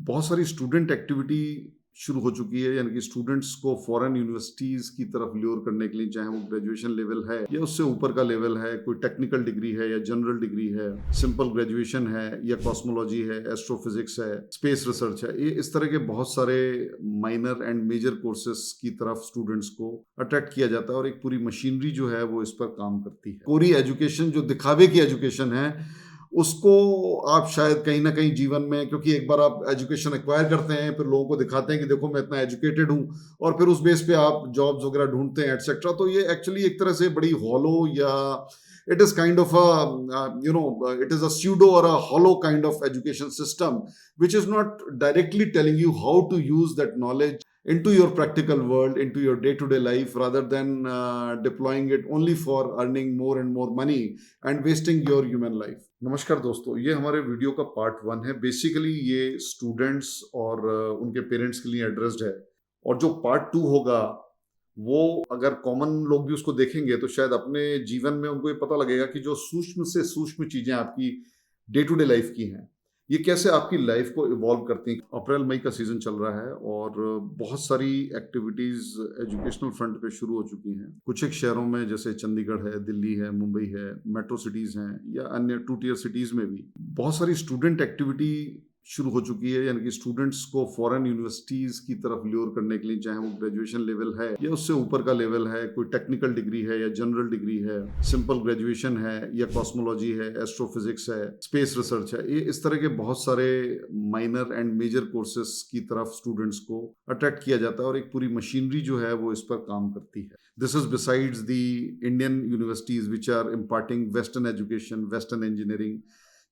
बहुत सारी student activity शुरू हो चुकी है, यानी कि स्टूडेंट्स को फॉरेन यूनिवर्सिटीज़ की तरफ ल्योर करने के लिए, चाहे वो ग्रेजुएशन लेवल है या उससे ऊपर का लेवल है, कोई टेक्निकल डिग्री है या जनरल डिग्री है, सिंपल ग्रेजुएशन है या कॉस्मोलॉजी है, एस्ट्रोफिजिक्स है, स्पेस रिसर्च है, ये इस तरह के बहुत सारे माइनर एंड मेजर कोर्सेज की तरफ स्टूडेंट्स को अट्रैक्ट किया जाता है और एक पूरी मशीनरी जो है वो इस पर काम करती है। पूरी एजुकेशन जो दिखावे की एजुकेशन है उसको आप शायद कहीं ना कहीं जीवन में, क्योंकि एक बार आप एजुकेशन एक्वायर करते हैं, फिर लोगों को दिखाते हैं कि देखो मैं इतना एजुकेटेड हूँ, और फिर उस बेस पे आप जॉब्स वगैरह ढूंढते हैं एटसेट्रा। तो ये एक्चुअली एक तरह से बड़ी हॉलो, या it is kind of it is a pseudo और a hollow kind of education system which is not directly telling you how to use that knowledge into your practical world, into your day-to-day life, rather than deploying it only for earning more and more money and wasting your human life. नमस्कार दोस्तों, ये हमारे video का part 1 है। Basically ये students और उनके parents के लिए एड्रेस्ड है, और जो पार्ट 2 होगा वो अगर कॉमन लोग भी उसको देखेंगे तो शायद अपने जीवन में उनको ये पता लगेगा कि जो सूक्ष्म से सूक्ष्म चीजें आपकी डे टू डे लाइफ की हैं, ये कैसे आपकी लाइफ को इवॉल्व करती हैं। अप्रैल मई का सीजन चल रहा है और बहुत सारी एक्टिविटीज एजुकेशनल फ्रंट पे शुरू हो चुकी हैं। कुछ एक शहरों में जैसे चंडीगढ़ है, दिल्ली है, मुंबई है, मेट्रो सिटीज हैं, या अन्य 2 टियर सिटीज में भी बहुत सारी स्टूडेंट एक्टिविटी शुरू हो चुकी है, यानी कि स्टूडेंट्स को फॉरेन यूनिवर्सिटीज की तरफ ल्योर करने के लिए, चाहे वो ग्रेजुएशन लेवल है या उससे ऊपर का लेवल है, कोई टेक्निकल डिग्री है या जनरल डिग्री है, सिंपल ग्रेजुएशन है या कॉस्मोलॉजी है, एस्ट्रोफिजिक्स है, स्पेस रिसर्च है, ये इस तरह के बहुत सारे माइनर एंड मेजर कोर्सेज की तरफ स्टूडेंट्स को अट्रैक्ट किया जाता है और एक पूरी मशीनरी जो है वो इस पर काम करती है। This is besides the Indian universities which are imparting western education, western engineering,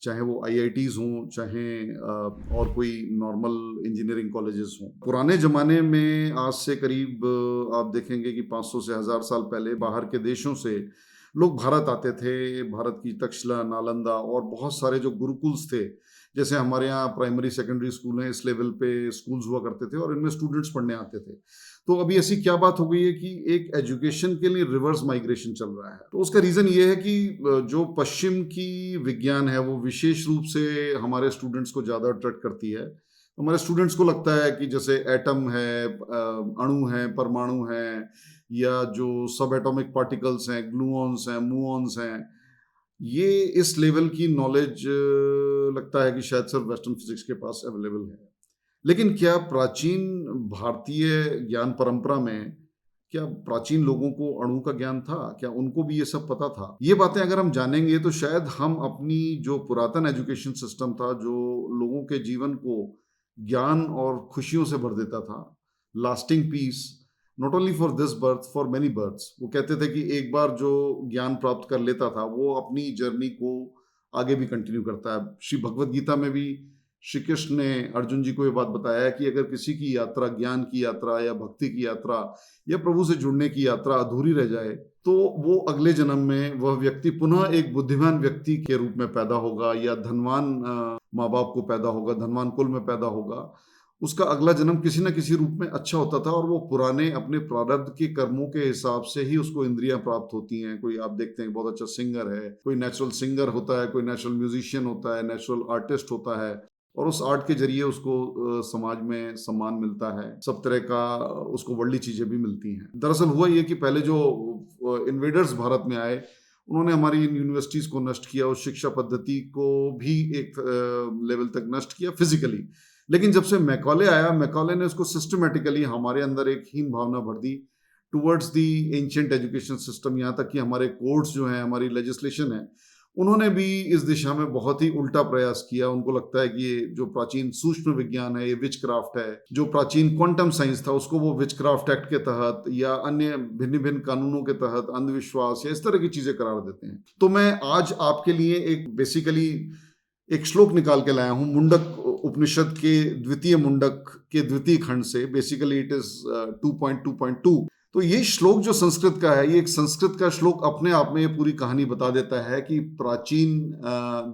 चाहे वो आईआईटीज हों, चाहे और कोई नॉर्मल इंजीनियरिंग कॉलेजेस हों। पुराने ज़माने में आज से करीब आप देखेंगे कि 500 से 1000 साल पहले बाहर के देशों से लोग भारत आते थे। भारत की तक्षशिला, नालंदा और बहुत सारे जो गुरुकुल्स थे, जैसे हमारे यहाँ प्राइमरी सेकेंडरी स्कूल हैं, इस लेवल पे स्कूल्स हुआ करते थे और इनमें स्टूडेंट्स पढ़ने आते थे। तो अभी ऐसी क्या बात हो गई है कि एक एजुकेशन के लिए रिवर्स माइग्रेशन चल रहा है। तो उसका रीज़न ये है कि जो पश्चिम की विज्ञान है वो विशेष रूप से हमारे स्टूडेंट्स को ज़्यादा अट्रैक्ट करती है। हमारे स्टूडेंट्स को लगता है कि जैसे एटम है, अणु हैं, परमाणु हैं, या जो सब एटॉमिक पार्टिकल्स हैं, ग्लूऑन्स हैं, मुऑन्स हैं, ये इस लेवल की नॉलेज लगता है कि शायद सिर्फ वेस्टर्न फिजिक्स के पास अवेलेबल है। लेकिन क्या प्राचीन भारतीय ज्ञान परंपरा में, क्या प्राचीन लोगों को अणु का ज्ञान था? क्या उनको भी ये सब पता था? ये बातें अगर हम जानेंगे तो शायद हम अपनी जो पुरातन एजुकेशन सिस्टम था, जो लोगों के जीवन को ज्ञान और खुशियों से भर देता था, lasting peace, not only for this birth, for many births. वो कहते थे कि एक बार जो ज्ञान प्राप्त कर लेता था वो अपनी जर्नी को आगे भी कंटिन्यू करता है। श्री भगवद गीता में भी श्री कृष्ण ने अर्जुन जी को ये बात बताया है कि अगर किसी की यात्रा, ज्ञान की यात्रा या भक्ति की यात्रा या प्रभु से जुड़ने की यात्रा अधूरी रह जाए तो वो अगले जन्म में वह व्यक्ति पुनः एक बुद्धिमान व्यक्ति के रूप में पैदा होगा, या धनवान माँ बाप को पैदा होगा, धनवान कुल में पैदा होगा। उसका अगला जन्म किसी न किसी रूप में अच्छा होता था, और वो पुराने अपने प्रारब्ध के कर्मों के हिसाब से ही उसको इंद्रियां प्राप्त होती हैं। कोई आप देखते हैं बहुत अच्छा सिंगर है, कोई नेचुरल सिंगर होता है, कोई नेचुरल म्यूजिशियन होता है, नेचुरल आर्टिस्ट होता है, और उस आर्ट के जरिए उसको समाज में सम्मान मिलता है, सब तरह का उसको वर्ल्डली चीजें भी मिलती हैं। दरअसल हुआ ये कि पहले जो इन्वेडर्स भारत में आए, उन्होंने हमारी यूनिवर्सिटीज को नष्ट किया, उस शिक्षा पद्धति को भी एक लेवल तक नष्ट किया फिजिकली। लेकिन जब से मैकॉले आया, मैकॉले ने उसको सिस्टमेटिकली हमारे अंदर एक हीन भावना भर दी towards the ancient education system. यहाँ तक कि हमारे कोड्स जो हैं, हमारी लेजिस्लेशन है, उन्होंने भी इस दिशा में बहुत ही उल्टा प्रयास किया। उनको लगता है कि ये जो प्राचीन सूक्ष्म विज्ञान है ये विच क्राफ्ट है, जो प्राचीन क्वांटम साइंस था उसको वो विच क्राफ्ट एक्ट के तहत या अन्य भिन्न भिन्न कानूनों के तहत अंधविश्वास या इस तरह की चीजें करार देते हैं। तो मैं आज आपके लिए एक बेसिकली एक श्लोक निकाल के लाया हूं, मुंडक उपनिषद के द्वितीय मुंडक के द्वितीय खंड से। Basically it is 2.2.2। तो ये श्लोक जो संस्कृत का है, ये एक संस्कृत का श्लोक अपने आप में ये पूरी कहानी बता देता है कि प्राचीन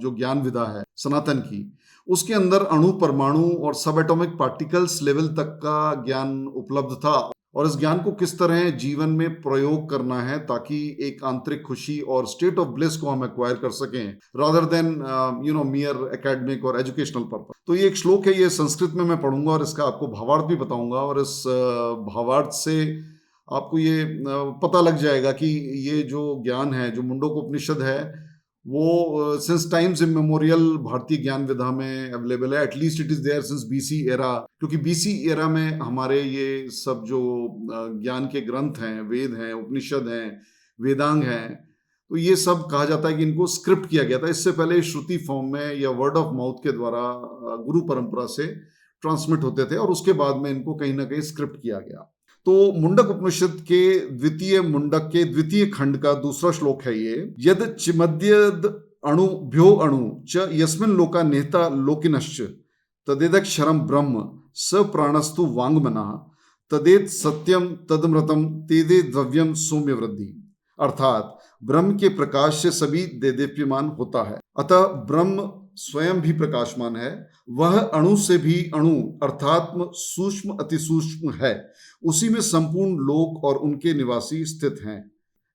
जो ज्ञान विधा है सनातन की, उसके अंदर अणु, परमाणु और सब एटॉमिक पार्टिकल्स लेवल तक का ज्ञान उपलब्ध था। और इस ज्ञान को किस तरह जीवन में प्रयोग करना है ताकि एक आंतरिक खुशी और स्टेट ऑफ ब्लिस को हम एक्वायर कर सकें रादर देन मियर एकेडमिक और एजुकेशनल पर्पस। तो ये एक श्लोक है, ये संस्कृत में मैं पढ़ूंगा और इसका आपको भावार्थ भी बताऊंगा, और इस भावार्थ से आपको ये पता लग जाएगा कि ये जो ज्ञान है, जो मुंडक उपनिषद है, वो सिंस टाइम्स इमेमोरियल भारतीय ज्ञान विधा में अवेलेबल है। At least it is there since BC era, क्योंकि बीसी एरा में हमारे ये सब जो ज्ञान के ग्रंथ हैं, वेद हैं, उपनिषद हैं, वेदांग हैं, तो ये सब कहा जाता है कि इनको स्क्रिप्ट किया गया था। इससे पहले श्रुति फॉर्म में या वर्ड ऑफ माउथ के द्वारा गुरु परंपरा से ट्रांसमिट होते थे, और उसके बाद में इनको कहीं ना कहीं स्क्रिप्ट किया गया। तो मुंडक उपनिषद के द्वितीय मुंडक के द्वितीय खंड का दूसरा श्लोक है ये, यद चिमद्यद अणु भ्यो अणु च यस्मिन् लोका नेता लोकिनश्च तदेदक्षरम ब्रह्म स प्राणस्तु वांगमनः तदेत सत्यम तदमृतम तेदे द्रव्यम सौम्य वृद्धि। अर्थात ब्रह्म के प्रकाश से सभी देदीप्यमान होता है, अतः ब्रह्म स्वयं भी प्रकाशमान है। वह अणु से भी अणु अर्थात सूक्ष्म अति सूक्ष्म है, उसी में संपूर्ण लोक और उनके निवासी स्थित हैं।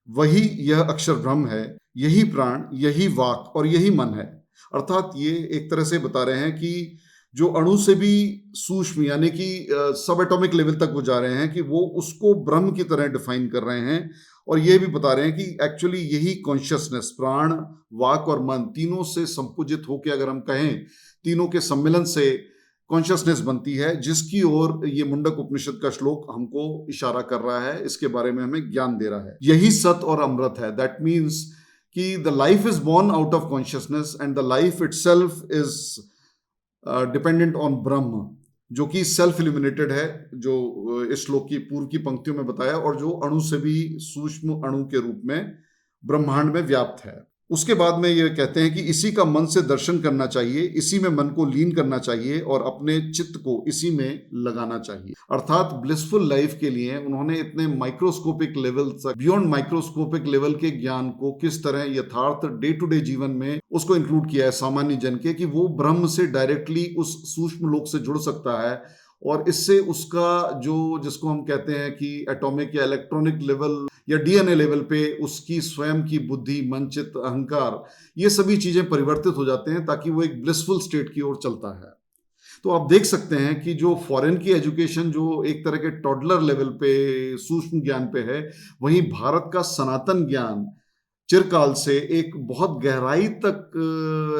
वही यह अक्षर ब्रह्म है, यही प्राण, यही वाक और यही मन है। अर्थात ये एक तरह से बता रहे हैं कि जो अणु से भी सूक्ष्म यानी कि सब एटॉमिक लेवल तक वो जा रहे हैं, कि वो उसको ब्रह्म की तरह डिफाइन कर रहे हैं, और ये भी बता रहे हैं कि एक्चुअली यही कॉन्शियसनेस, प्राण, वाक और मन तीनों से संपुजित होकर, अगर हम कहें तीनों के सम्मिलन से कॉन्शियसनेस बनती है, जिसकी ओर ये मुंडक उपनिषद का श्लोक हमको इशारा कर रहा है, इसके बारे में हमें ज्ञान दे रहा है। यही सत्य और अमृत है। दैट मीन्स कि the life is born out of consciousness and the life itself is dependent on Brahman, जो कि सेल्फ इल्यूमिनेटेड है, जो इस श्लोक की पूर्व की पंक्तियों में बताया, और जो अणु से भी सूक्ष्म अणु के रूप में ब्रह्मांड में व्याप्त है। उसके बाद में ये कहते हैं कि इसी का मन से दर्शन करना चाहिए, इसी में मन को लीन करना चाहिए और अपने चित्त को इसी में लगाना चाहिए। अर्थात ब्लिसफुल लाइफ के लिए उन्होंने इतने माइक्रोस्कोपिक लेवल तक, बियॉन्ड माइक्रोस्कोपिक लेवल के ज्ञान को किस तरह यथार्थ डे टू डे जीवन में उसको इंक्लूड किया है सामान्य जन के, कि वो ब्रह्म से डायरेक्टली उस सूक्ष्म लोक से जुड़ सकता है, और इससे उसका जो, जिसको हम कहते हैं कि एटॉमिक या इलेक्ट्रॉनिक लेवल या डीएनए लेवल पे उसकी स्वयं की बुद्धि, मन, चित्त, अहंकार, ये सभी चीजें परिवर्तित हो जाते हैं ताकि वो एक ब्लिसफुल स्टेट की ओर चलता है। तो आप देख सकते हैं कि जो फॉरेन की एजुकेशन जो एक तरह के टॉडलर लेवल पे सूक्ष्म ज्ञान पे है, वहीं भारत का सनातन ज्ञान चिरकाल से एक बहुत गहराई तक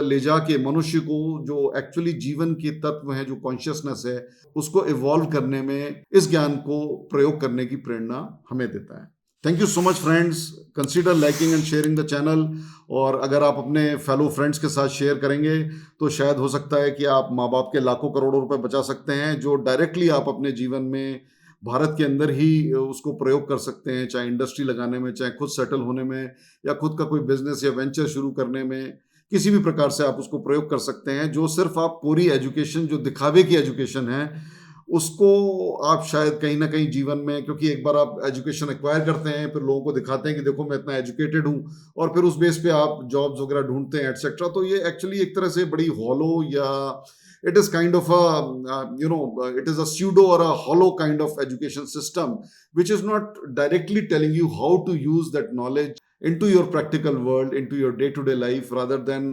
ले जाके मनुष्य को, जो एक्चुअली जीवन के तत्व है, जो कॉन्शियसनेस है, उसको इवॉल्व करने में इस ज्ञान को प्रयोग करने की प्रेरणा हमें देता है। Thank you so much friends, consider liking and sharing the channel, और अगर आप अपने फेलो फ्रेंड्स के साथ शेयर करेंगे तो शायद हो सकता है कि आप माँ बाप के लाखों करोड़ों रुपए बचा सकते हैं, जो डायरेक्टली आप अपने जीवन में भारत के अंदर ही उसको प्रयोग कर सकते हैं, चाहे इंडस्ट्री लगाने में, चाहे खुद सेटल होने में, या खुद का कोई बिजनेस या वेंचर शुरू करने में, किसी भी प्रकार से आप उसको प्रयोग कर सकते हैं। जो सिर्फ आप पूरी एजुकेशन, जो दिखावे की एजुकेशन है, उसको आप शायद कहीं ना कहीं जीवन में, क्योंकि एक बार आप एजुकेशन एक्वायर करते हैं, फिर लोगों को दिखाते हैं कि देखो मैं इतना एजुकेटेड हूँ, और फिर उस बेस पे आप जॉब्स वगैरह ढूंढते हैं एटसेट्रा, तो ये एक्चुअली एक तरह से बड़ी हॉलो, या it is kind of a it is a pseudo or a hollow kind of education system which is not directly telling you how to use that knowledge into your practical world, into your day-to-day life, rather than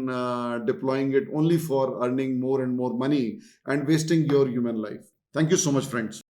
deploying it only for earning more and more money and wasting your human life. Thank you so much friends.